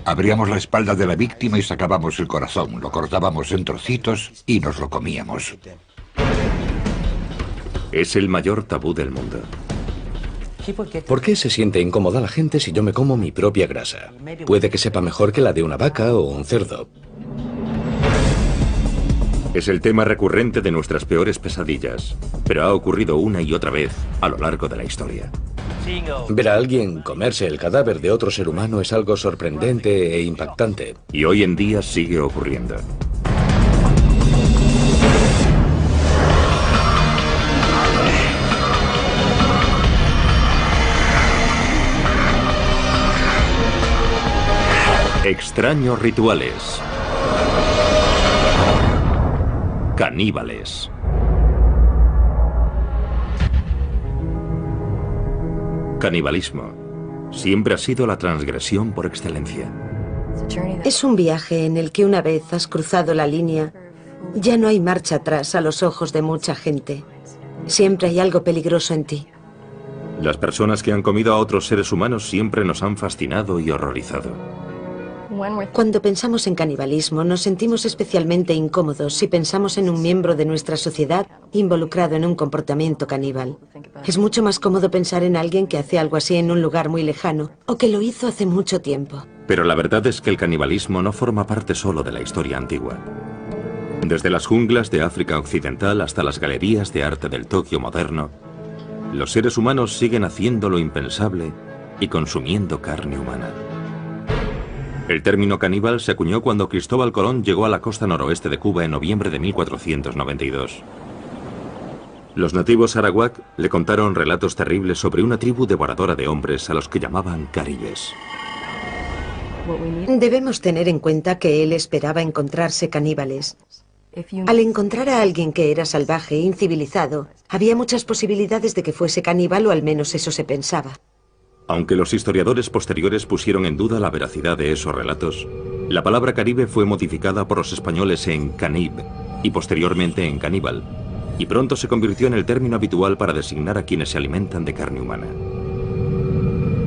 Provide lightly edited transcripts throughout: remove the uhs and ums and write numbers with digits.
Abríamos la espalda de la víctima y sacábamos el corazón, lo cortábamos en trocitos y nos lo comíamos. Es el mayor tabú del mundo. ¿Por qué se siente incómoda la gente si yo me como mi propia grasa? Puede que sepa mejor que la de una vaca o un cerdo. Es el tema recurrente de nuestras peores pesadillas, pero ha ocurrido una y otra vez a lo largo de la historia. Ver a alguien comerse el cadáver de otro ser humano es algo sorprendente e impactante. Y hoy en día sigue ocurriendo. Extraños rituales. Caníbales. Canibalismo siempre ha sido la transgresión por excelencia. Es un viaje en el que una vez has cruzado la línea, ya no hay marcha atrás a los ojos de mucha gente. Siempre hay algo peligroso en ti. Las personas que han comido a otros seres humanos siempre nos han fascinado y horrorizado. Cuando pensamos en canibalismo, nos sentimos especialmente incómodos si pensamos en un miembro de nuestra sociedad involucrado en un comportamiento caníbal. Es mucho más cómodo pensar en alguien que hace algo así en un lugar muy lejano o que lo hizo hace mucho tiempo. Pero la verdad es que el canibalismo no forma parte solo de la historia antigua. Desde las junglas de África Occidental hasta las galerías de arte del Tokio moderno, los seres humanos siguen haciendo lo impensable y consumiendo carne humana. El término caníbal se acuñó cuando Cristóbal Colón llegó a la costa noroeste de Cuba en noviembre de 1492. Los nativos arawak le contaron relatos terribles sobre una tribu devoradora de hombres a los que llamaban caribes. Debemos tener en cuenta que él esperaba encontrarse caníbales. Al encontrar a alguien que era salvaje e incivilizado, había muchas posibilidades de que fuese caníbal, o al menos eso se pensaba. Aunque los historiadores posteriores pusieron en duda la veracidad de esos relatos, la palabra caribe fue modificada por los españoles en canib y posteriormente en caníbal, y pronto se convirtió en el término habitual para designar a quienes se alimentan de carne humana.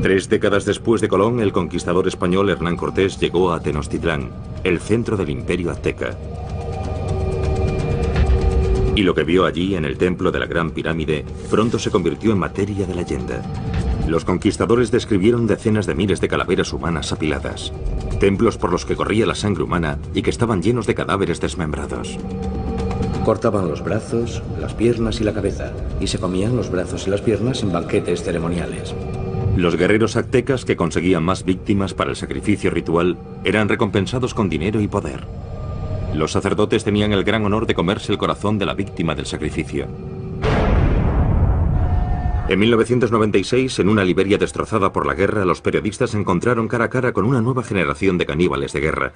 3 décadas después de Colón, el conquistador español Hernán Cortés llegó a Tenochtitlán, el centro del imperio azteca. Y lo que vio allí en el templo de la Gran Pirámide pronto se convirtió en materia de leyenda. Los conquistadores describieron decenas de miles de calaveras humanas apiladas, templos por los que corría la sangre humana y que estaban llenos de cadáveres desmembrados. Cortaban los brazos, las piernas y la cabeza, y se comían los brazos y las piernas en banquetes ceremoniales. Los guerreros aztecas que conseguían más víctimas para el sacrificio ritual eran recompensados con dinero y poder. Los sacerdotes tenían el gran honor de comerse el corazón de la víctima del sacrificio. En 1996, en una Liberia destrozada por la guerra, los periodistas se encontraron cara a cara con una nueva generación de caníbales de guerra.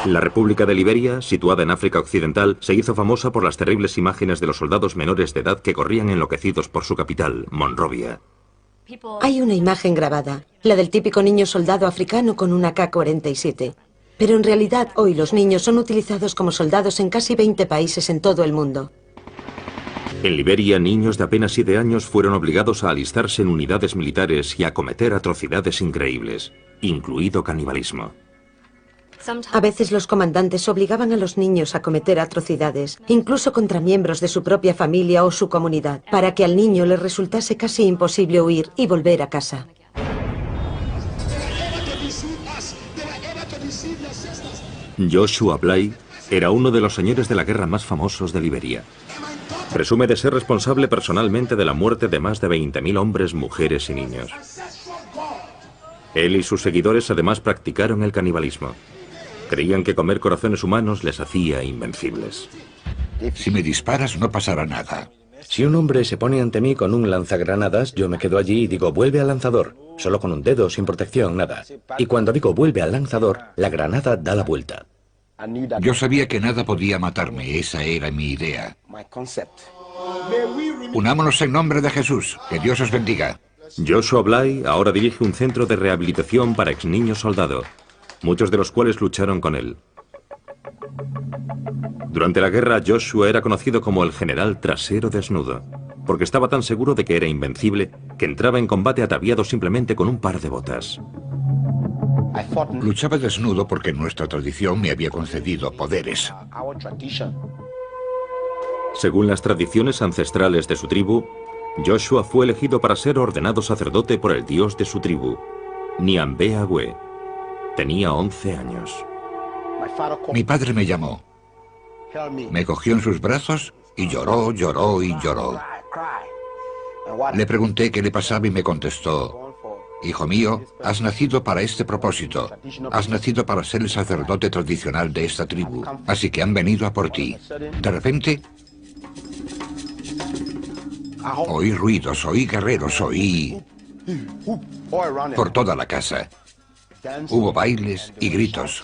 La República de Liberia, situada en África Occidental, se hizo famosa por las terribles imágenes de los soldados menores de edad que corrían enloquecidos por su capital, Monrovia. Hay una imagen grabada, la del típico niño soldado africano con una AK-47. Pero en realidad hoy los niños son utilizados como soldados en casi 20 países en todo el mundo. En Liberia, niños de apenas 7 años fueron obligados a alistarse en unidades militares y a cometer atrocidades increíbles, incluido canibalismo. A veces los comandantes obligaban a los niños a cometer atrocidades, incluso contra miembros de su propia familia o su comunidad, para que al niño le resultase casi imposible huir y volver a casa. Joshua Bly era uno de los señores de la guerra más famosos de Liberia. Presume de ser responsable personalmente de la muerte de más de 20.000 hombres, mujeres y niños. Él y sus seguidores además practicaron el canibalismo. Creían que comer corazones humanos les hacía invencibles. Si me disparas no pasará nada. Si un hombre se pone ante mí con un lanzagranadas, yo me quedo allí y digo, vuelve al lanzador. Solo con un dedo, sin protección, nada. Y cuando digo, vuelve al lanzador, la granada da la vuelta. Yo sabía que nada podía matarme, esa era mi idea. Unámonos en nombre de Jesús, que Dios os bendiga. Joshua Bly ahora dirige un centro de rehabilitación para exniños soldado, muchos de los cuales lucharon con él. Durante la guerra, Joshua era conocido como el general trasero desnudo, porque estaba tan seguro de que era invencible que entraba en combate ataviado simplemente con un par de botas. Luchaba desnudo porque nuestra tradición me había concedido poderes. Según las tradiciones ancestrales de su tribu, Joshua fue elegido para ser ordenado sacerdote por el dios de su tribu, Nyambe-Agwe. Tenía 11 años. Mi padre me llamó. Me cogió en sus brazos y lloró, lloró y lloró. Le pregunté qué le pasaba y me contestó: hijo mío, has nacido para este propósito. Has nacido para ser el sacerdote tradicional de esta tribu. Así que han venido a por ti. De repente, oí ruidos, oí guerreros, oí por toda la casa. Hubo bailes y gritos.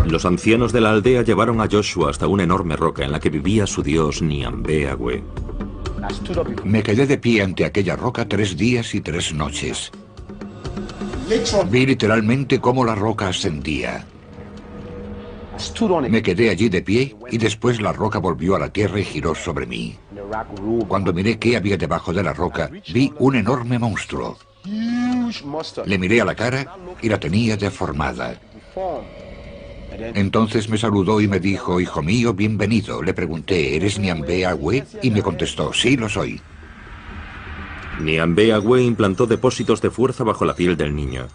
Los ancianos de la aldea llevaron a Joshua hasta una enorme roca en la que vivía su dios Nyambe-Agwe. Me quedé de pie ante aquella roca 3 días y 3 noches. Vi literalmente cómo la roca ascendía. Me quedé allí de pie y después la roca volvió a la tierra y giró sobre mí. Cuando miré qué había debajo de la roca, vi un enorme monstruo. Le miré a la cara y la tenía deformada. Entonces me saludó y me dijo: hijo mío, bienvenido. Le pregunté: ¿eres Nyambe-Agwe? Y me contestó: sí, lo soy. Nyambe-Agwe implantó depósitos de fuerza bajo la piel del niño.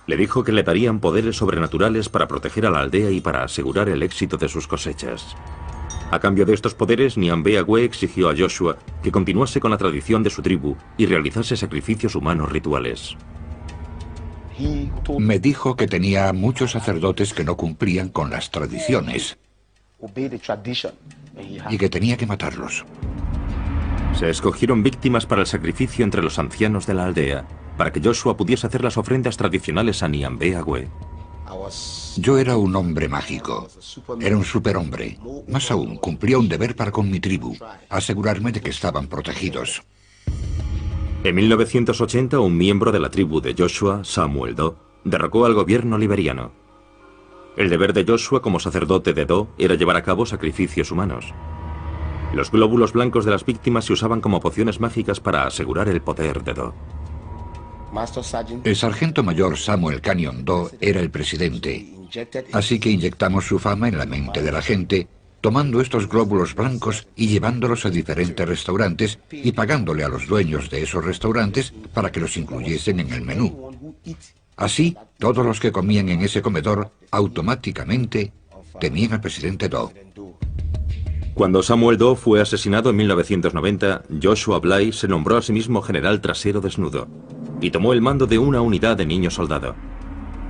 Le dijo que le darían poderes sobrenaturales para proteger a la aldea y para asegurar el éxito de sus cosechas. A cambio de estos poderes, Nyambe-Agwe exigió a Joshua que continuase con la tradición de su tribu y realizase sacrificios humanos rituales. Me dijo que tenía muchos sacerdotes que no cumplían con las tradiciones y que tenía que matarlos. Se escogieron víctimas para el sacrificio entre los ancianos de la aldea, para que Joshua pudiese hacer las ofrendas tradicionales a Nyambe-Agwe. Yo era un hombre mágico. Era un superhombre. Más aún, cumplía un deber para con mi tribu: asegurarme de que estaban protegidos. En 1980, un miembro de la tribu de Joshua, Samuel Doe, derrocó al gobierno liberiano. El deber de Joshua como sacerdote de Doe era llevar a cabo sacrificios humanos. Los glóbulos blancos de las víctimas se usaban como pociones mágicas para asegurar el poder de Doe. El sargento mayor Samuel Canyon Doe era el presidente, así que inyectamos su fama en la mente de la gente, tomando estos glóbulos blancos y llevándolos a diferentes restaurantes y pagándole a los dueños de esos restaurantes para que los incluyesen en el menú. Así, todos los que comían en ese comedor automáticamente temían al presidente Doe. Cuando Samuel Doe fue asesinado en 1990, Joshua Bly se nombró a sí mismo general trasero desnudo y tomó el mando de una unidad de niño soldado.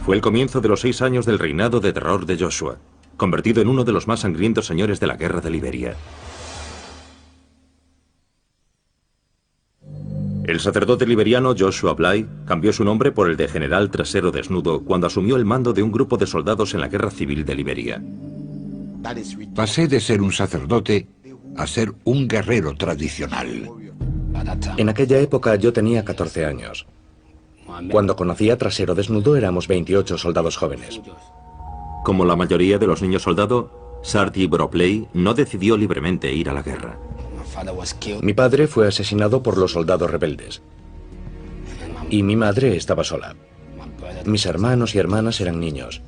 Fue el comienzo de los 6 años del reinado de terror de Joshua, convertido en uno de los más sangrientos señores de la guerra de Liberia. El sacerdote liberiano Joshua Bly cambió su nombre por el de general trasero desnudo cuando asumió el mando de un grupo de soldados en la guerra civil de Liberia. Pasé de ser un sacerdote a ser un guerrero tradicional. En aquella época yo tenía 14 años. Cuando conocí a Trasero Desnudo éramos 28 soldados jóvenes. Como la mayoría de los niños soldado, Sarti Bropley no decidió libremente ir a la guerra. Mi padre fue asesinado por los soldados rebeldes. Y mi madre estaba sola. Mis hermanos y hermanas eran niños.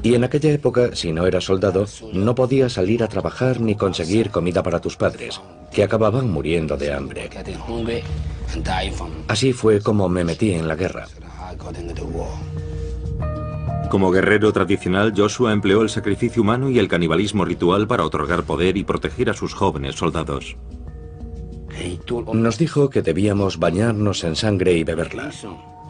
Y en aquella época, si no eras soldado, no podías salir a trabajar ni conseguir comida para tus padres, que acababan muriendo de hambre. Así fue como me metí en la guerra. Como guerrero tradicional, Joshua empleó el sacrificio humano y el canibalismo ritual para otorgar poder y proteger a sus jóvenes soldados. Nos dijo que debíamos bañarnos en sangre y beberla.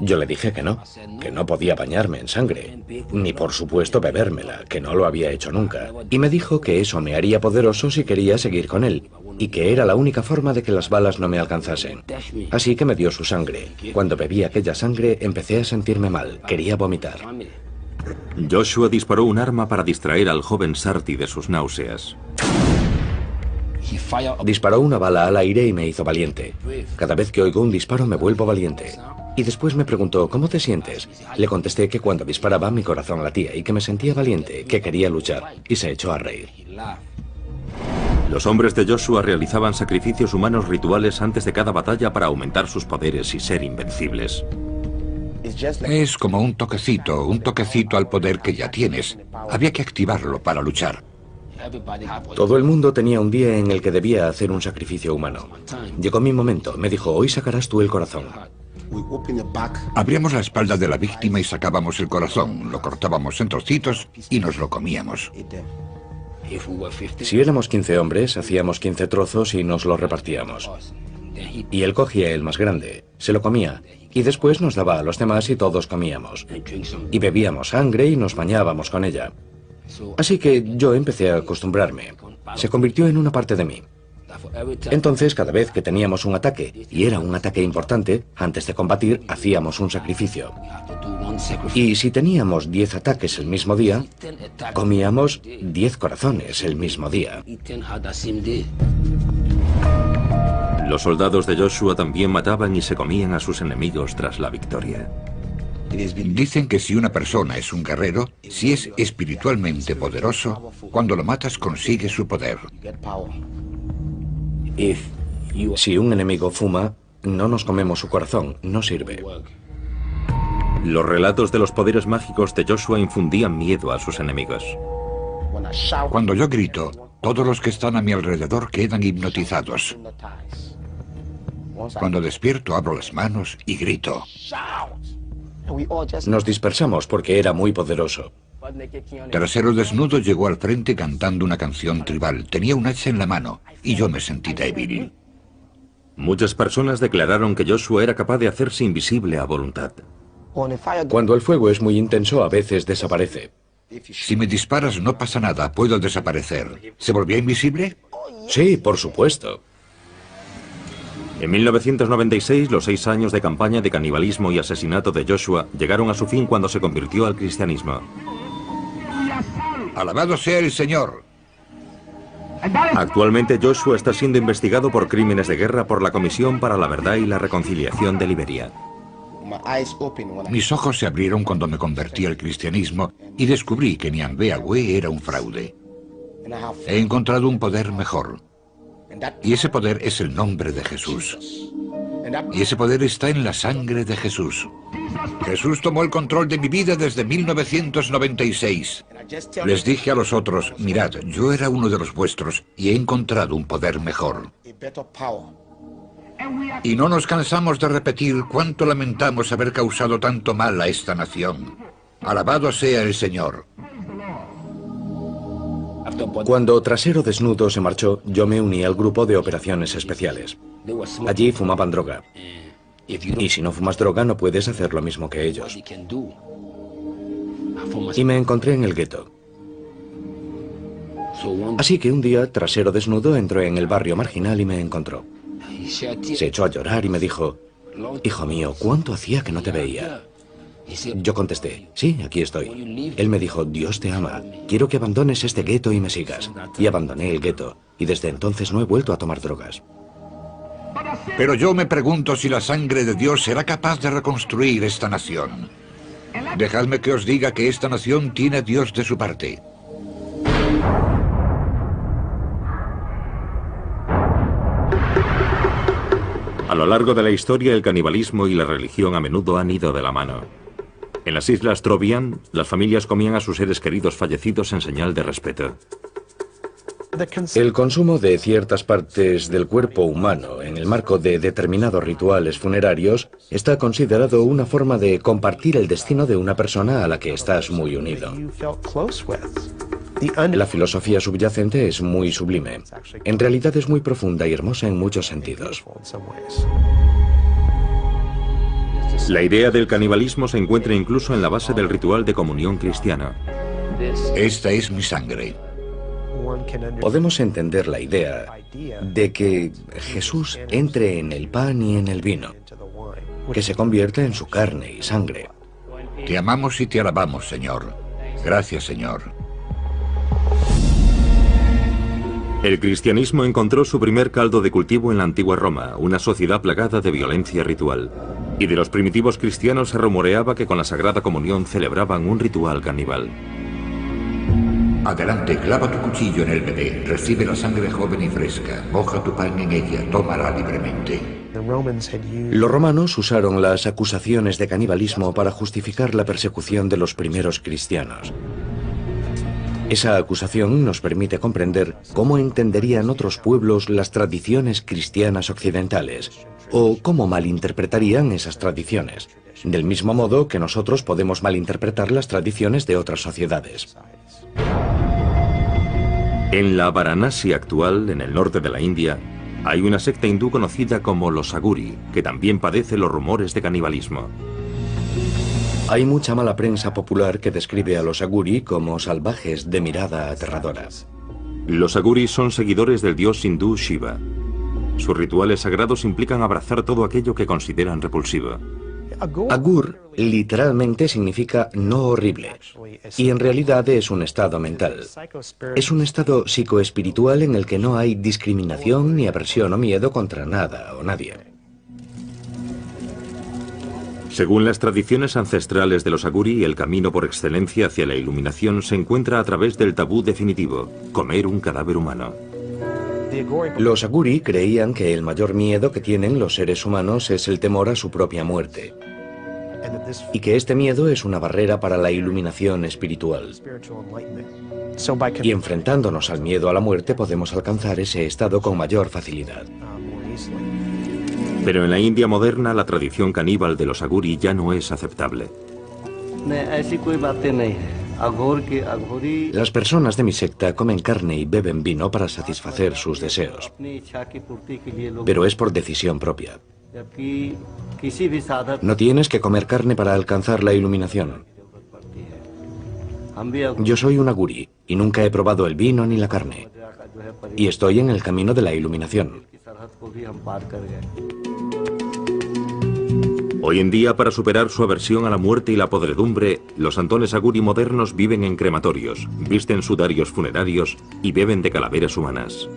Yo le dije que no podía bañarme en sangre, ni por supuesto bebérmela, que no lo había hecho nunca. Y me dijo que eso me haría poderoso si quería seguir con él, y que era la única forma de que las balas no me alcanzasen. Así que me dio su sangre. Cuando bebí aquella sangre empecé a sentirme mal, quería vomitar. Joshua disparó un arma para distraer al joven Sarti de sus náuseas. Disparó una bala al aire y me hizo valiente. Cada vez que oigo un disparo me vuelvo valiente. Y después me preguntó: ¿cómo te sientes? Le contesté que cuando disparaba mi corazón latía y que me sentía valiente, que quería luchar, y se echó a reír. Los hombres de Joshua realizaban sacrificios humanos rituales antes de cada batalla para aumentar sus poderes y ser invencibles. Es como un toquecito al poder que ya tienes. Había que activarlo para luchar. Todo el mundo tenía un día en el que debía hacer un sacrificio humano. Llegó mi momento. Me dijo, hoy sacarás tú el corazón. Abríamos la espalda de la víctima y sacábamos el corazón. Lo cortábamos en trocitos y nos lo comíamos. Si éramos 15 hombres, hacíamos 15 trozos y nos los repartíamos. Y él cogía el más grande, se lo comía, y después nos daba a los demás y todos comíamos. Y bebíamos sangre y nos bañábamos con ella. Así que yo empecé a acostumbrarme. Se convirtió en una parte de mí. Entonces, cada vez que teníamos un ataque, y era un ataque importante, antes de combatir, hacíamos un sacrificio. Y si teníamos 10 ataques el mismo día, comíamos 10 corazones el mismo día. Los soldados de Joshua también mataban y se comían a sus enemigos tras la victoria. Dicen que si una persona es un guerrero, si es espiritualmente poderoso, cuando lo matas consigue su poder. Si un enemigo fuma, no nos comemos su corazón, no sirve. Los relatos de los poderes mágicos de Joshua infundían miedo a sus enemigos. Cuando yo grito, todos los que están a mi alrededor quedan hipnotizados. Cuando despierto, abro las manos y grito. Nos dispersamos porque era muy poderoso. Trasero Desnudo llegó al frente cantando una canción tribal. Tenía un hacha en la mano y yo me sentí débil. Muchas personas declararon que Joshua era capaz de hacerse invisible a voluntad. Cuando el fuego es muy intenso, a veces desaparece. Si me disparas no pasa nada, puedo desaparecer. ¿Se volvió invisible? Sí, por supuesto. En 1996, los 6 años de campaña de canibalismo y asesinato de Joshua llegaron a su fin cuando se convirtió al cristianismo. ¡Alabado sea el Señor! Actualmente Joshua está siendo investigado por crímenes de guerra por la Comisión para la Verdad y la Reconciliación de Liberia. Mis ojos se abrieron cuando me convertí al cristianismo y descubrí que Nyambe era un fraude. He encontrado un poder mejor. Y ese poder es el nombre de Jesús. Y ese poder está en la sangre de Jesús. Jesús tomó el control de mi vida desde 1996. Les dije a los otros, mirad, yo era uno de los vuestros y he encontrado un poder mejor. Y no nos cansamos de repetir cuánto lamentamos haber causado tanto mal a esta nación. Alabado sea el Señor. Cuando Trasero Desnudo se marchó, yo me uní al grupo de operaciones especiales. Allí fumaban droga. Y si no fumas droga, no puedes hacer lo mismo que ellos. Y me encontré en el gueto. Así que un día, Trasero Desnudo entró en el barrio marginal y me encontró. Se echó a llorar y me dijo, hijo mío, ¿cuánto hacía que no te veía? Yo contesté, sí, aquí estoy. Él me dijo, Dios te ama, quiero que abandones este gueto y me sigas. Y abandoné el gueto, y desde entonces no he vuelto a tomar drogas. Pero yo me pregunto si la sangre de Dios será capaz de reconstruir esta nación. Dejadme que os diga que esta nación tiene a Dios de su parte. A lo largo de la historia, el canibalismo y la religión a menudo han ido de la mano. En las islas Trobriand, las familias comían a sus seres queridos fallecidos en señal de respeto. El consumo de ciertas partes del cuerpo humano en el marco de determinados rituales funerarios está considerado una forma de compartir el destino de una persona a la que estás muy unido. La filosofía subyacente es muy sublime. En realidad es muy profunda y hermosa en muchos sentidos. La idea del canibalismo se encuentra incluso en la base del ritual de comunión cristiano. Esta es mi sangre. Podemos entender la idea de que Jesús entre en el pan y en el vino, que se convierte en su carne y sangre. Te amamos y te alabamos, Señor. Gracias, Señor. El cristianismo encontró su primer caldo de cultivo en la antigua Roma, una sociedad plagada de violencia ritual. Y de los primitivos cristianos se rumoreaba que con la Sagrada Comunión celebraban un ritual caníbal. Adelante, clava tu cuchillo en el bebé, recibe la sangre joven y fresca, moja tu pan en ella, tómala libremente. Los romanos usaron las acusaciones de canibalismo para justificar la persecución de los primeros cristianos. Esa acusación nos permite comprender cómo entenderían otros pueblos las tradiciones cristianas occidentales, o cómo malinterpretarían esas tradiciones, del mismo modo que nosotros podemos malinterpretar las tradiciones de otras sociedades. En la Varanasi actual, en el norte de la India, hay una secta hindú conocida como los Aguri, que también padece los rumores de canibalismo. Hay mucha mala prensa popular que describe a los Aguri como salvajes de mirada aterradora. Los Aguri son seguidores del dios hindú Shiva. Sus rituales sagrados implican abrazar todo aquello que consideran repulsivo. Agur literalmente significa no horrible, y en realidad es un estado mental. Es un estado psicoespiritual en el que no hay discriminación ni aversión o miedo contra nada o nadie. Según las tradiciones ancestrales de los Aguri, el camino por excelencia hacia la iluminación se encuentra a través del tabú definitivo, comer un cadáver humano. Los Aguri creían que el mayor miedo que tienen los seres humanos es el temor a su propia muerte, y que este miedo es una barrera para la iluminación espiritual. Y enfrentándonos al miedo a la muerte podemos alcanzar ese estado con mayor facilidad. Pero en la India moderna la tradición caníbal de los Aguri ya no es aceptable. Las personas de mi secta comen carne y beben vino para satisfacer sus deseos, pero es por decisión propia. No tienes que comer carne para alcanzar la iluminación. Yo soy un Aguri y nunca he probado el vino ni la carne, y estoy en el camino de la iluminación. Hoy en día, para superar su aversión a la muerte y la podredumbre, los santones Aguri modernos viven en crematorios, visten sudarios funerarios y beben de calaveras humanas.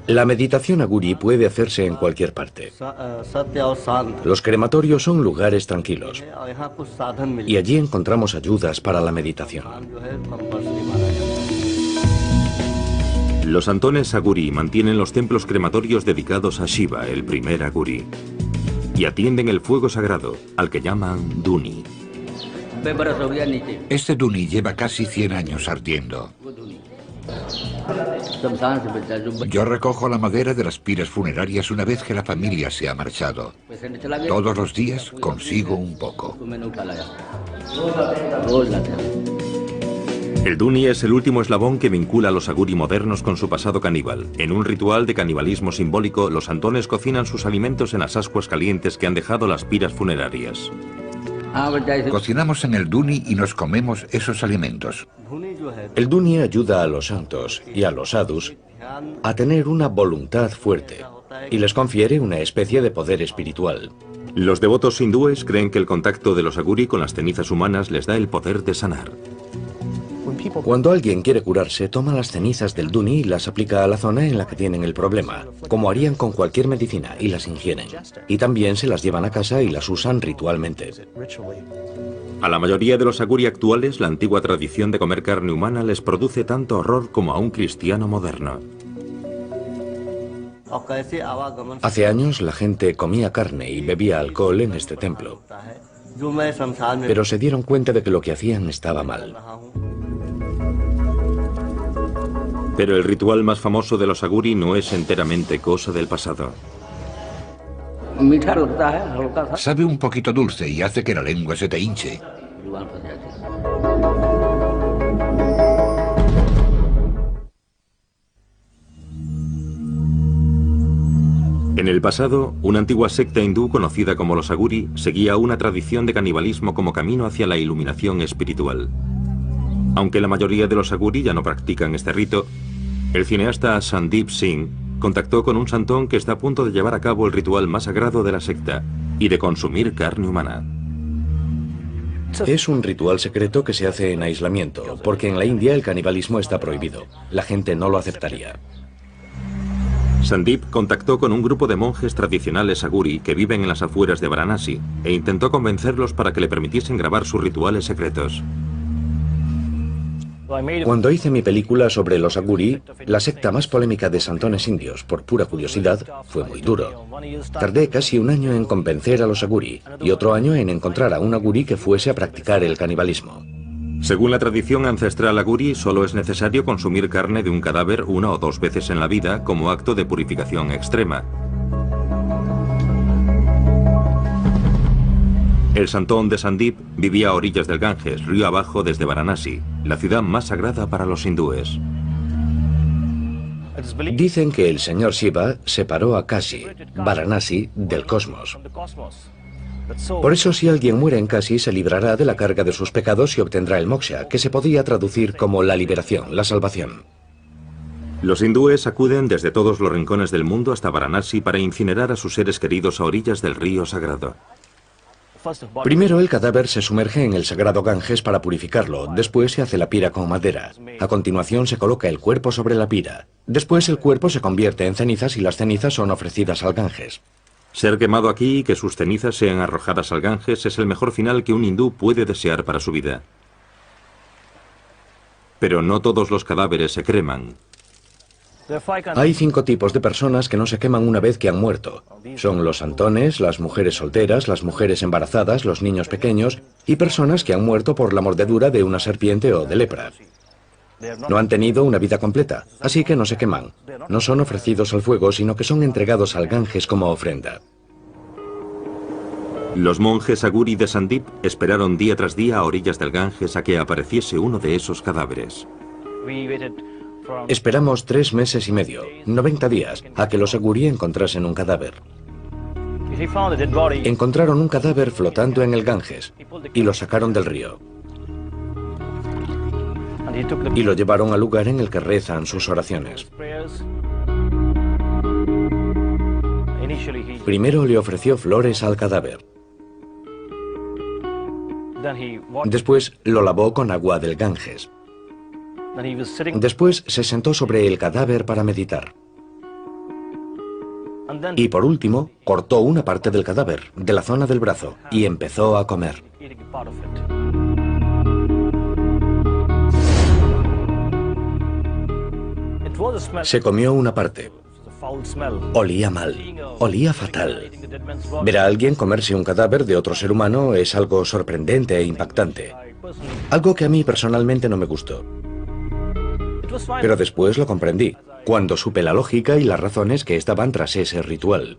La meditación Aguri puede hacerse en cualquier parte. Los crematorios son lugares tranquilos, y allí encontramos ayudas para la meditación. Los santones Aguri mantienen los templos crematorios dedicados a Shiva, el primer Aguri, y atienden el fuego sagrado, al que llaman Duni. Este Duni lleva casi 100 años ardiendo. Yo recojo la madera de las piras funerarias una vez que la familia se ha marchado. Todos los días consigo un poco. El Duni es el último eslabón que vincula a los Aguri modernos con su pasado caníbal. En un ritual de canibalismo simbólico, los santones cocinan sus alimentos en las ascuas calientes que han dejado las piras funerarias. Cocinamos en el Duni y nos comemos esos alimentos. El Duni ayuda a los santos y a los sadhus a tener una voluntad fuerte y les confiere una especie de poder espiritual. Los devotos hindúes creen que el contacto de los Aguri con las cenizas humanas les da el poder de sanar. Cuando alguien quiere curarse, toma las cenizas del Duni y las aplica a la zona en la que tienen el problema, como harían con cualquier medicina, y las ingieren. Y también se las llevan a casa y las usan ritualmente. A la mayoría de los Aguri actuales, la antigua tradición de comer carne humana les produce tanto horror como a un cristiano moderno. Hace años la gente comía carne y bebía alcohol en este templo, pero se dieron cuenta de que lo que hacían estaba mal. Pero el ritual más famoso de los Aguri no es enteramente cosa del pasado. Sabe un poquito dulce y hace que la lengua se te hinche. En el pasado, una antigua secta hindú conocida como los Aguri seguía una tradición de canibalismo como camino hacia la iluminación espiritual. Aunque la mayoría de los Aguri ya no practican este rito, el cineasta Sandeep Singh contactó con un santón que está a punto de llevar a cabo el ritual más sagrado de la secta y de consumir carne humana. Es un ritual secreto que se hace en aislamiento, porque en la India el canibalismo está prohibido. La gente no lo aceptaría. Sandeep contactó con un grupo de monjes tradicionales aguri que viven en las afueras de Varanasi e intentó convencerlos para que le permitiesen grabar sus rituales secretos. Cuando hice mi película sobre los aguri, la secta más polémica de santones indios, por pura curiosidad, fue muy duro. Tardé casi un año en convencer a los aguri y otro año en encontrar a un aguri que fuese a practicar el canibalismo. Según la tradición ancestral aguri, solo es necesario consumir carne de un cadáver 1 o 2 veces en la vida como acto de purificación extrema. El santón de Sandeep vivía a orillas del Ganges, río abajo desde Varanasi, la ciudad más sagrada para los hindúes. Dicen que el señor Shiva separó a Kashi, Varanasi, del cosmos. Por eso, si alguien muere en Kashi, se librará de la carga de sus pecados y obtendrá el moksha, que se podía traducir como la liberación, la salvación. Los hindúes acuden desde todos los rincones del mundo hasta Varanasi para incinerar a sus seres queridos a orillas del río sagrado. Primero el cadáver se sumerge en el sagrado Ganges para purificarlo, después se hace la pira con madera. A continuación se coloca el cuerpo sobre la pira. Después el cuerpo se convierte en cenizas y las cenizas son ofrecidas al Ganges. Ser quemado aquí y que sus cenizas sean arrojadas al Ganges es el mejor final que un hindú puede desear para su vida. Pero no todos los cadáveres se creman. Hay 5 tipos de personas que no se queman una vez que han muerto. Son los santones, las mujeres solteras, las mujeres embarazadas, los niños pequeños y personas que han muerto por la mordedura de una serpiente o de lepra. No han tenido una vida completa, así que no se queman. No son ofrecidos al fuego, sino que son entregados al Ganges como ofrenda. Los monjes aguri de Sandeep esperaron día tras día a orillas del Ganges a que apareciese uno de esos cadáveres. Esperamos 3 meses y medio, 90 días, a que los aguri encontrasen un cadáver. Encontraron un cadáver flotando en el Ganges y lo sacaron del río. Y lo llevaron al lugar en el que rezan sus oraciones. Primero le ofreció flores al cadáver. Después lo lavó con agua del Ganges. Después se sentó sobre el cadáver para meditar. Y por último, cortó una parte del cadáver, de la zona del brazo, y empezó a comer. Se comió una parte. Olía mal, olía fatal. Ver a alguien comerse un cadáver de otro ser humano es algo sorprendente e impactante. Algo que a mí personalmente no me gustó. Pero después lo comprendí, cuando supe la lógica y las razones que estaban tras ese ritual.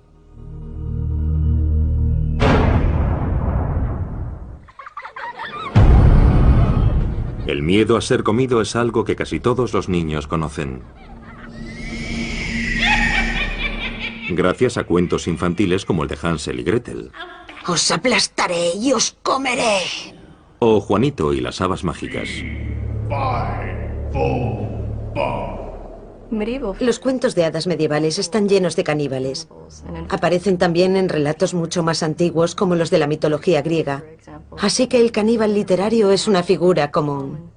El miedo a ser comido es algo que casi todos los niños conocen. Gracias a cuentos infantiles como el de Hansel y Gretel. Os aplastaré y os comeré. O Juanito y las habas mágicas. Los cuentos de hadas medievales están llenos de caníbales. Aparecen también en relatos mucho más antiguos como los de la mitología griega. Así que el caníbal literario es una figura común.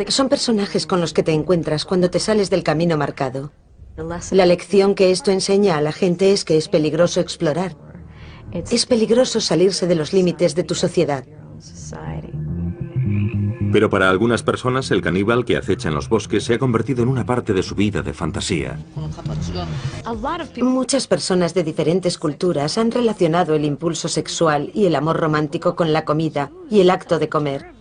Son personajes con los que te encuentras cuando te sales del camino marcado. La lección que esto enseña a la gente es que es peligroso explorar. Es peligroso salirse de los límites de tu sociedad. Pero para algunas personas el caníbal que acecha en los bosques se ha convertido en una parte de su vida de fantasía. Muchas personas de diferentes culturas han relacionado el impulso sexual y el amor romántico con la comida y el acto de comer.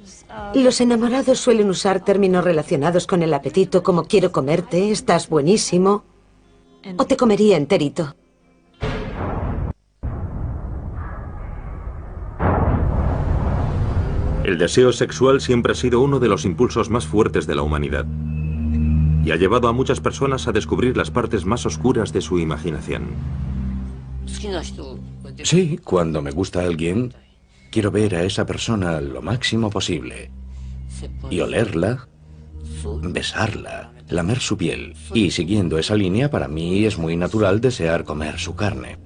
Los enamorados suelen usar términos relacionados con el apetito como quiero comerte, estás buenísimo, o te comería enterito. El deseo sexual siempre ha sido uno de los impulsos más fuertes de la humanidad y ha llevado a muchas personas a descubrir las partes más oscuras de su imaginación. Sí, cuando me gusta alguien, quiero ver a esa persona lo máximo posible y olerla, besarla, lamer su piel. Y siguiendo esa línea, para mí es muy natural desear comer su carne.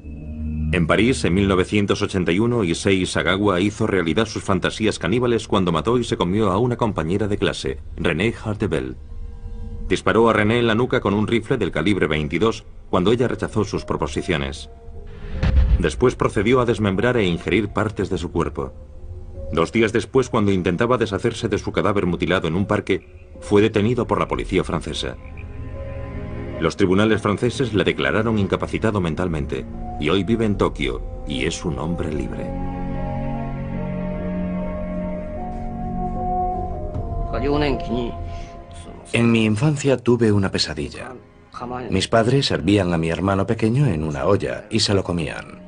En París, en 1981, Issei Sagawa hizo realidad sus fantasías caníbales cuando mató y se comió a una compañera de clase, Renée Hartebel. Disparó a Renée en la nuca con un rifle del calibre 22 cuando ella rechazó sus proposiciones. Después procedió a desmembrar e ingerir partes de su cuerpo. 2 días después, cuando intentaba deshacerse de su cadáver mutilado en un parque, fue detenido por la policía francesa. Los tribunales franceses le declararon incapacitado mentalmente y hoy vive en Tokio y es un hombre libre. En mi infancia tuve una pesadilla. Mis padres servían a mi hermano pequeño en una olla y se lo comían.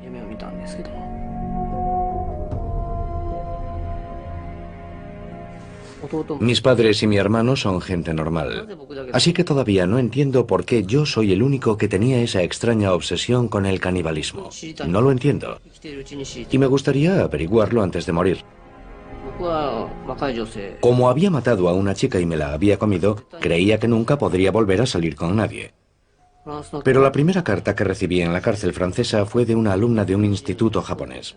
Mis padres y mi hermano son gente normal, así que todavía no entiendo por qué yo soy el único que tenía esa extraña obsesión con el canibalismo. No lo entiendo. Y me gustaría averiguarlo antes de morir. Como había matado a una chica y me la había comido, creía que nunca podría volver a salir con nadie. Pero la primera carta que recibí en la cárcel francesa fue de una alumna de un instituto japonés.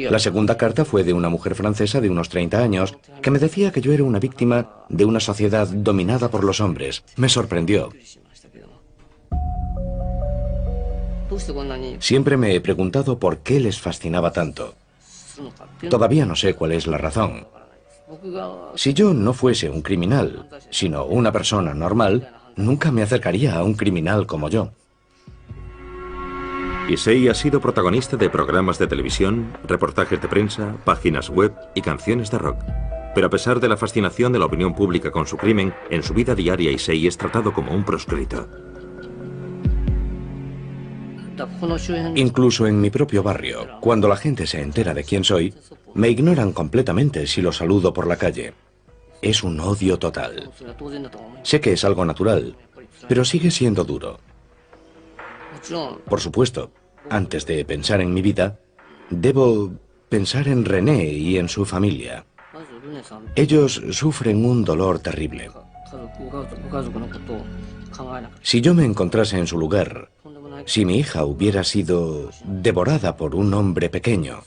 La segunda carta fue de una mujer francesa de unos 30 años que me decía que yo era una víctima de una sociedad dominada por los hombres. Me sorprendió. Siempre me he preguntado por qué les fascinaba tanto. Todavía no sé cuál es la razón. Si yo no fuese un criminal, sino una persona normal, nunca me acercaría a un criminal como yo. Issei ha sido protagonista de programas de televisión, reportajes de prensa, páginas web y canciones de rock. Pero a pesar de la fascinación de la opinión pública con su crimen, en su vida diaria Issei es tratado como un proscrito. Incluso en mi propio barrio, cuando la gente se entera de quién soy, me ignoran completamente si los saludo por la calle. Es un odio total. Sé que es algo natural, pero sigue siendo duro. Por supuesto, antes de pensar en mi vida, debo pensar en René y en su familia. Ellos sufren un dolor terrible. Si yo me encontrase en su lugar, si mi hija hubiera sido devorada por un hombre pequeño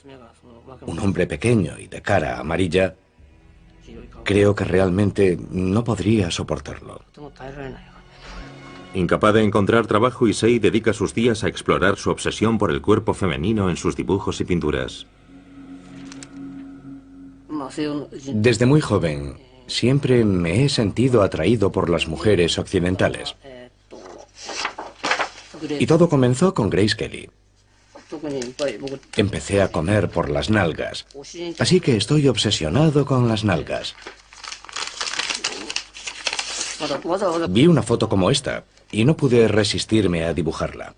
y de cara amarilla, creo que realmente no podría soportarlo. Incapaz de encontrar trabajo, Issei dedica sus días a explorar su obsesión por el cuerpo femenino en sus dibujos y pinturas. Desde muy joven, siempre me he sentido atraído por las mujeres occidentales. Y todo comenzó con Grace Kelly. Empecé a comer por las nalgas, así que estoy obsesionado con las nalgas. Vi una foto como esta y no pude resistirme a dibujarla.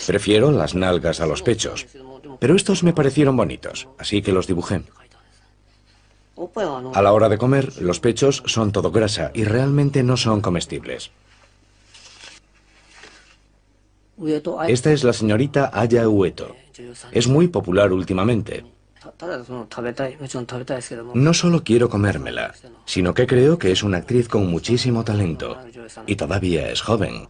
Prefiero las nalgas a los pechos, pero estos me parecieron bonitos, así que los dibujé. A la hora de comer, los pechos son todo grasa y realmente no son comestibles. Esta es la señorita Aya Ueto. Es muy popular últimamente. No solo quiero comérmela, sino que creo que es una actriz con muchísimo talento. Y todavía es joven.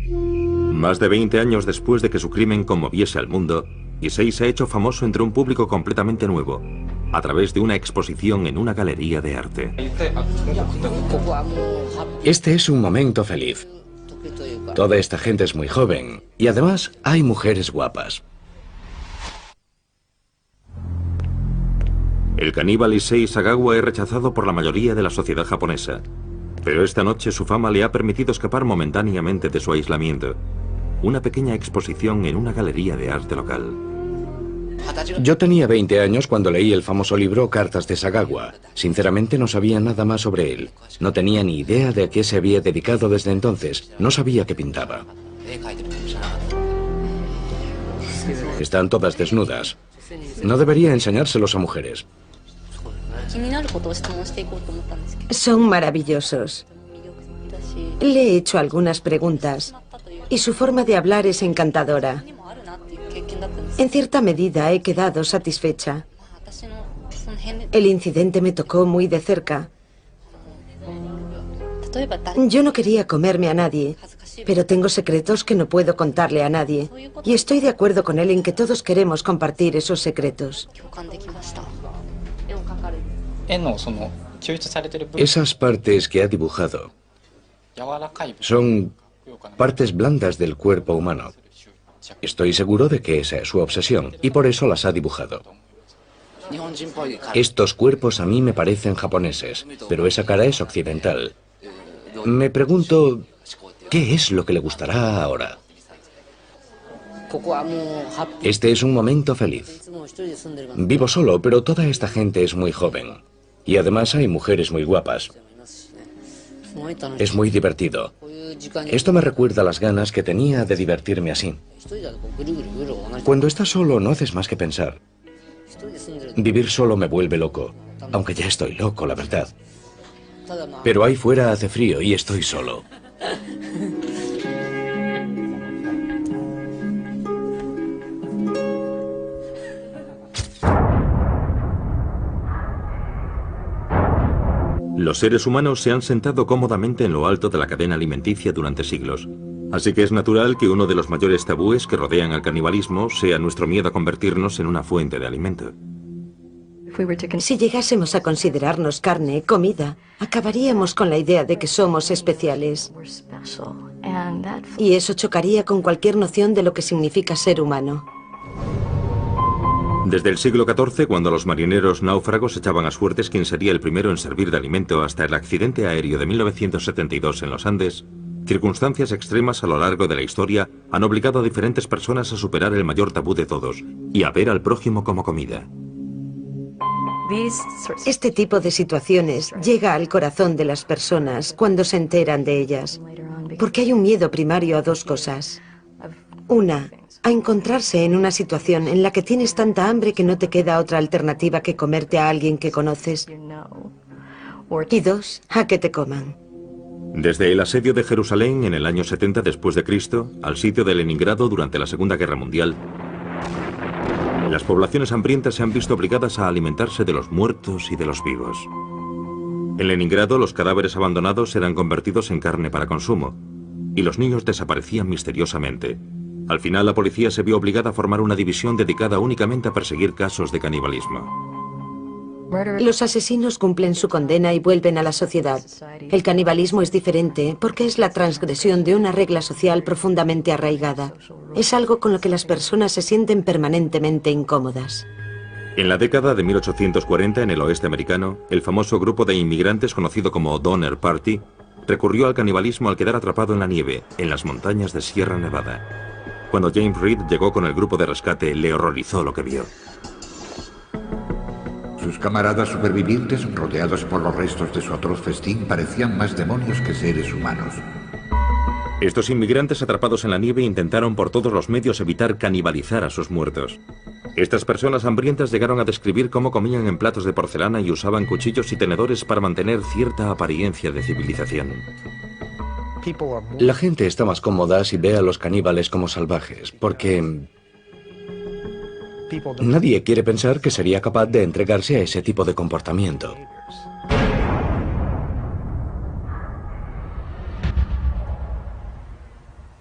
Más de 20 años después de que su crimen conmoviese al mundo, Issei se ha hecho famoso entre un público completamente nuevo, a través de una exposición en una galería de arte. Este es un momento feliz. Toda esta gente es muy joven y además hay mujeres guapas. El caníbal Issei Sagawa es rechazado por la mayoría de la sociedad japonesa, pero esta noche su fama le ha permitido escapar momentáneamente de su aislamiento. Una pequeña exposición en una galería de arte local. Yo tenía 20 años cuando leí el famoso libro Cartas de Sagawa. Sinceramente no sabía nada más sobre él. No tenía ni idea de a qué se había dedicado desde entonces. No sabía que pintaba. Están todas desnudas. No debería enseñárselos a mujeres. Son maravillosos. Le he hecho algunas preguntas y su forma de hablar es encantadora. En cierta medida he quedado satisfecha. El incidente me tocó muy de cerca. Yo no quería comerme a nadie, pero tengo secretos que no puedo contarle a nadie. Y estoy de acuerdo con él en que todos queremos compartir esos secretos. Esas partes que ha dibujado Son partes blandas del cuerpo humano. Estoy seguro de que esa es su obsesión y por eso las ha dibujado. Estos cuerpos a mí me parecen japoneses, pero esa cara es occidental. Me pregunto, ¿qué es lo que le gustará ahora? Este es un momento feliz. Vivo solo, pero toda esta gente es muy joven. Y además hay mujeres muy guapas. Es muy divertido. Esto me recuerda las ganas que tenía de divertirme así. Cuando estás solo no haces más que pensar. Vivir solo me vuelve loco, aunque ya estoy loco, la verdad. Pero ahí fuera hace frío y estoy solo. Los seres humanos se han sentado cómodamente en lo alto de la cadena alimenticia durante siglos. Así que es natural que uno de los mayores tabúes que rodean al canibalismo sea nuestro miedo a convertirnos en una fuente de alimento. Si llegásemos a considerarnos carne, comida, acabaríamos con la idea de que somos especiales. Y eso chocaría con cualquier noción de lo que significa ser humano. Desde el siglo XIV, cuando los marineros náufragos echaban a suertes quién sería el primero en servir de alimento, hasta el accidente aéreo de 1972 en los Andes, circunstancias extremas a lo largo de la historia han obligado a diferentes personas a superar el mayor tabú de todos y a ver al prójimo como comida. Este tipo de situaciones llega al corazón de las personas cuando se enteran de ellas, porque hay un miedo primario a dos cosas. Una, a encontrarse en una situación en la que tienes tanta hambre que no te queda otra alternativa que comerte a alguien que conoces. Y dos, a que te coman. Desde el asedio de Jerusalén en el año 70 después de Cristo al sitio de Leningrado durante la Segunda Guerra Mundial, las poblaciones hambrientas se han visto obligadas a alimentarse de los muertos y de los vivos. En Leningrado, los cadáveres abandonados eran convertidos en carne para consumo, y los niños desaparecían misteriosamente. Al final, la policía se vio obligada a formar una división dedicada únicamente a perseguir casos de canibalismo. Los asesinos cumplen su condena y vuelven a la sociedad. El canibalismo es diferente porque es la transgresión de una regla social profundamente arraigada. Es algo con lo que las personas se sienten permanentemente incómodas. En la década de 1840, en el oeste americano, el famoso grupo de inmigrantes conocido como Donner Party recurrió al canibalismo al quedar atrapado en la nieve, en las montañas de Sierra Nevada. Cuando James Reed llegó con el grupo de rescate, le horrorizó lo que vio. Sus camaradas supervivientes, rodeados por los restos de su atroz festín, parecían más demonios que seres humanos. Estos inmigrantes atrapados en la nieve intentaron por todos los medios evitar canibalizar a sus muertos. Estas personas hambrientas llegaron a describir cómo comían en platos de porcelana y usaban cuchillos y tenedores para mantener cierta apariencia de civilización. La gente está más cómoda si ve a los caníbales como salvajes, porque nadie quiere pensar que sería capaz de entregarse a ese tipo de comportamiento.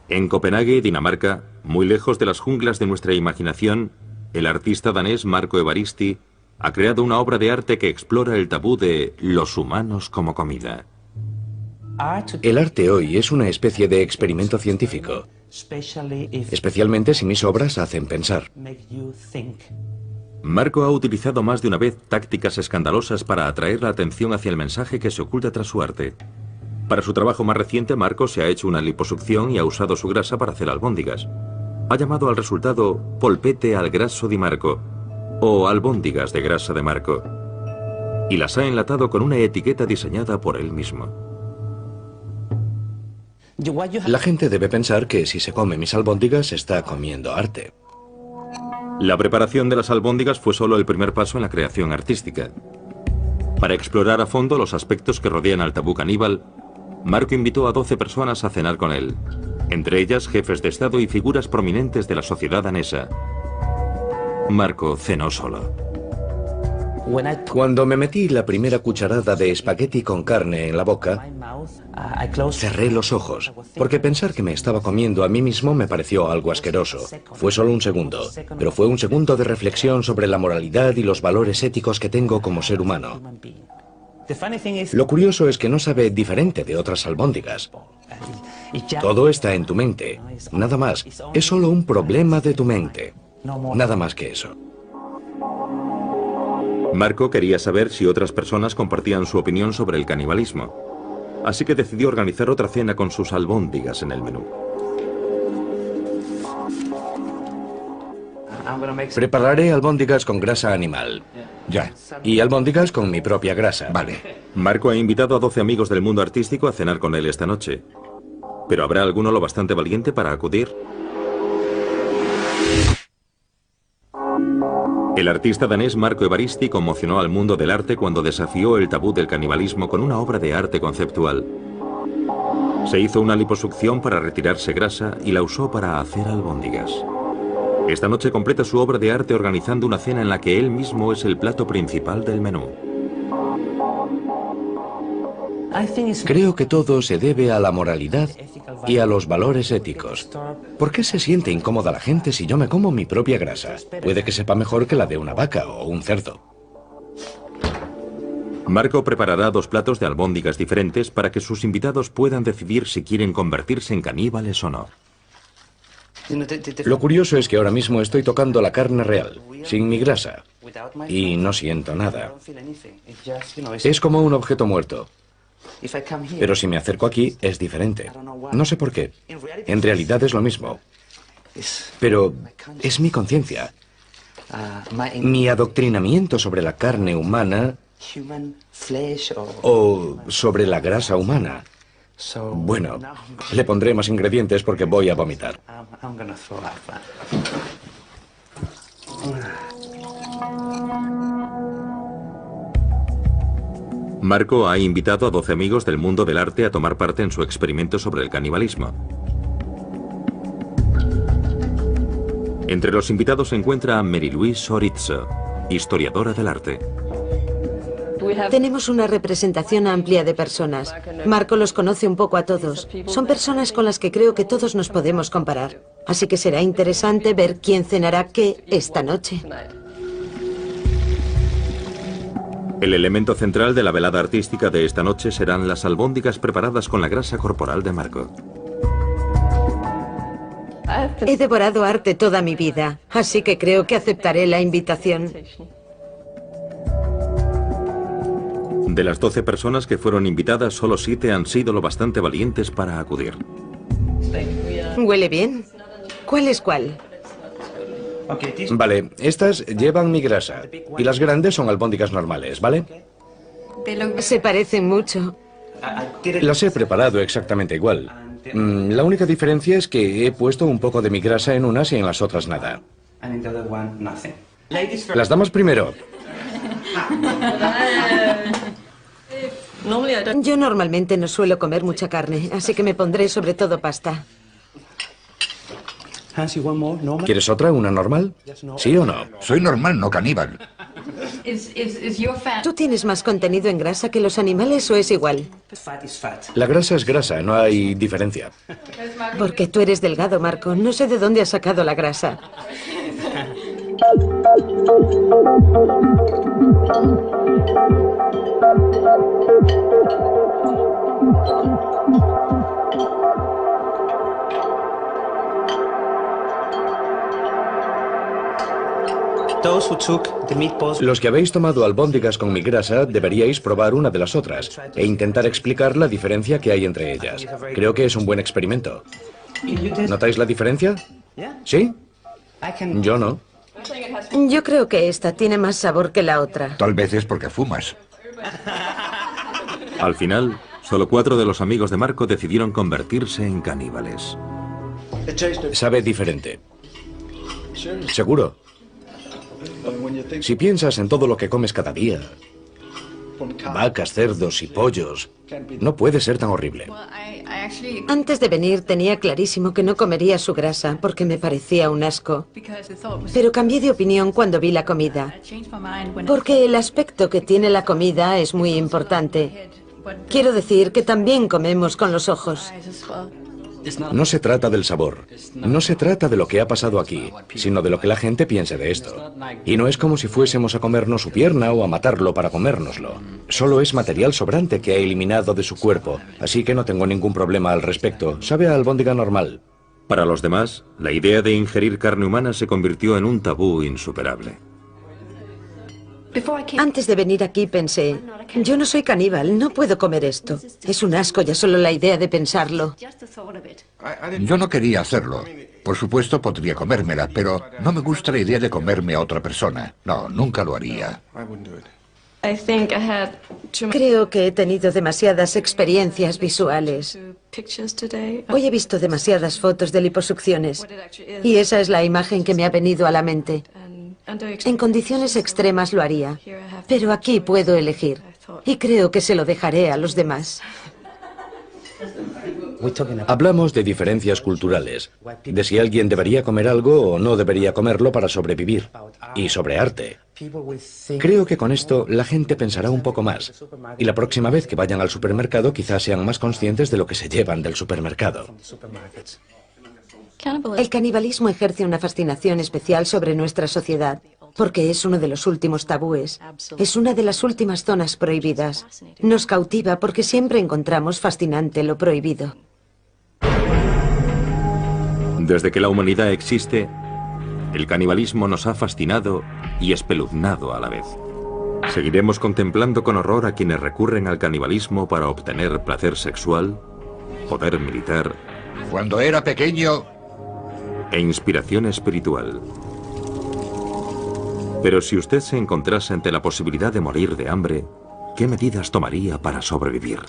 En Copenhague, Dinamarca, muy lejos de las junglas de nuestra imaginación, el artista danés Marco Evaristi ha creado una obra de arte que explora el tabú de los humanos como comida. El arte hoy es una especie de experimento científico, especialmente si mis obras hacen pensar. Marco ha utilizado más de una vez tácticas escandalosas para atraer la atención hacia el mensaje que se oculta tras su arte. Para su trabajo más reciente, Marco se ha hecho una liposucción y ha usado su grasa para hacer albóndigas. Ha llamado al resultado polpette al grasso di Marco, o albóndigas de grasa de Marco, y las ha enlatado con una etiqueta diseñada por él mismo. La gente debe pensar que si se come mis albóndigas está comiendo arte. La preparación de las albóndigas fue solo el primer paso en la creación artística. Para explorar a fondo los aspectos que rodean al tabú caníbal, Marco invitó a 12 personas a cenar con él, entre ellas jefes de Estado y figuras prominentes de la sociedad danesa. Marco cenó solo. Cuando me metí la primera cucharada de espagueti con carne en la boca, cerré los ojos, porque pensar que me estaba comiendo a mí mismo me pareció algo asqueroso. Fue solo un segundo, pero fue un segundo de reflexión sobre la moralidad y los valores éticos que tengo como ser humano. Lo curioso es que no sabe diferente de otras albóndigas. Todo está en tu mente. Nada más. Es solo un problema de tu mente. Nada más que eso. Marco quería saber si otras personas compartían su opinión sobre el canibalismo. Así que decidió organizar otra cena con sus albóndigas en el menú. Prepararé albóndigas con grasa animal. Ya. Y albóndigas con mi propia grasa. Vale. Marco ha invitado a 12 amigos del mundo artístico a cenar con él esta noche. ¿Pero habrá alguno lo bastante valiente para acudir? El artista danés Marco Evaristi conmocionó al mundo del arte cuando desafió el tabú del canibalismo con una obra de arte conceptual. Se hizo una liposucción para retirarse grasa y la usó para hacer albóndigas. Esta noche completa su obra de arte organizando una cena en la que él mismo es el plato principal del menú. Creo que todo se debe a la moralidad y a los valores éticos. ¿Por qué se siente incómoda la gente si yo me como mi propia grasa? Puede que sepa mejor que la de una vaca o un cerdo. Marco preparará 2 platos de albóndigas diferentes para que sus invitados puedan decidir si quieren convertirse en caníbales o no. Lo curioso es que ahora mismo estoy tocando la carne real, sin mi grasa, y no siento nada. Es como un objeto muerto. Pero si me acerco aquí, es diferente. No sé por qué. En realidad es lo mismo. Pero es mi conciencia. Mi adoctrinamiento sobre la carne humana o sobre la grasa humana. Bueno, le pondré más ingredientes porque voy a vomitar. Marco ha invitado a 12 amigos del mundo del arte a tomar parte en su experimento sobre el canibalismo. Entre los invitados se encuentra Mary-Louise Sorizzo, historiadora del arte. Tenemos una representación amplia de personas. Marco los conoce un poco a todos. Son personas con las que creo que todos nos podemos comparar. Así que será interesante ver quién cenará qué esta noche. El elemento central de la velada artística de esta noche serán las albóndigas preparadas con la grasa corporal de Marco. He devorado arte toda mi vida, así que creo que aceptaré la invitación. De las 12 personas que fueron invitadas, solo 7 han sido lo bastante valientes para acudir. ¿Huele bien? ¿Cuál es cuál? Vale, estas llevan mi grasa. Y las grandes son albóndigas normales, ¿vale? Se parecen mucho. Las he preparado exactamente igual. La única diferencia es que he puesto un poco de mi grasa en unas y en las otras nada. Las damas primero. Yo normalmente no suelo comer mucha carne, así que me pondré sobre todo pasta. ¿Quieres otra, una normal? ¿Sí o no? Soy normal, no caníbal. ¿Tú tienes más contenido en grasa que los animales o es igual? La grasa es grasa, no hay diferencia. Porque tú eres delgado, Marco. No sé de dónde has sacado la grasa. Los que habéis tomado albóndigas con mi grasa deberíais probar una de las otras e intentar explicar la diferencia que hay entre ellas. Creo que es un buen experimento. ¿Notáis la diferencia? ¿Sí? Yo no. Yo creo que esta tiene más sabor que la otra. Tal vez es porque fumas. Al final, solo 4 de los amigos de Marco decidieron convertirse en caníbales. Sabe diferente. Seguro. Si piensas en todo lo que comes cada día, vacas, cerdos y pollos, no puede ser tan horrible. Antes de venir tenía clarísimo que no comería su grasa porque me parecía un asco. Pero cambié de opinión cuando vi la comida. Porque el aspecto que tiene la comida es muy importante. Quiero decir que también comemos con los ojos. No se trata del sabor, no se trata de lo que ha pasado aquí, sino de lo que la gente piense de esto. Y no es como si fuésemos a comernos su pierna o a matarlo para comérnoslo. Solo es material sobrante que ha eliminado de su cuerpo, así que no tengo ningún problema al respecto. Sabe a albóndiga normal. Para los demás, la idea de ingerir carne humana se convirtió en un tabú insuperable. Antes de venir aquí pensé, yo no soy caníbal, no puedo comer esto. Es un asco ya solo la idea de pensarlo. Yo no quería hacerlo. Por supuesto podría comérmela, pero no me gusta la idea de comerme a otra persona. No, nunca lo haría. Creo que he tenido demasiadas experiencias visuales. Hoy he visto demasiadas fotos de liposucciones y esa es la imagen que me ha venido a la mente. En condiciones extremas lo haría, pero aquí puedo elegir y creo que se lo dejaré a los demás. Hablamos de diferencias culturales, de si alguien debería comer algo o no debería comerlo para sobrevivir, y sobre arte. Creo que con esto la gente pensará un poco más, y la próxima vez que vayan al supermercado quizás sean más conscientes de lo que se llevan del supermercado. El canibalismo ejerce una fascinación especial sobre nuestra sociedad, porque es uno de los últimos tabúes. Es una de las últimas zonas prohibidas. Nos cautiva porque siempre encontramos fascinante lo prohibido. Desde que la humanidad existe, el canibalismo nos ha fascinado y espeluznado a la vez. ¿Seguiremos contemplando con horror a quienes recurren al canibalismo para obtener placer sexual, poder militar Cuando era pequeño, e inspiración espiritual? Pero si usted se encontrase ante la posibilidad de morir de hambre, ¿qué medidas tomaría para sobrevivir?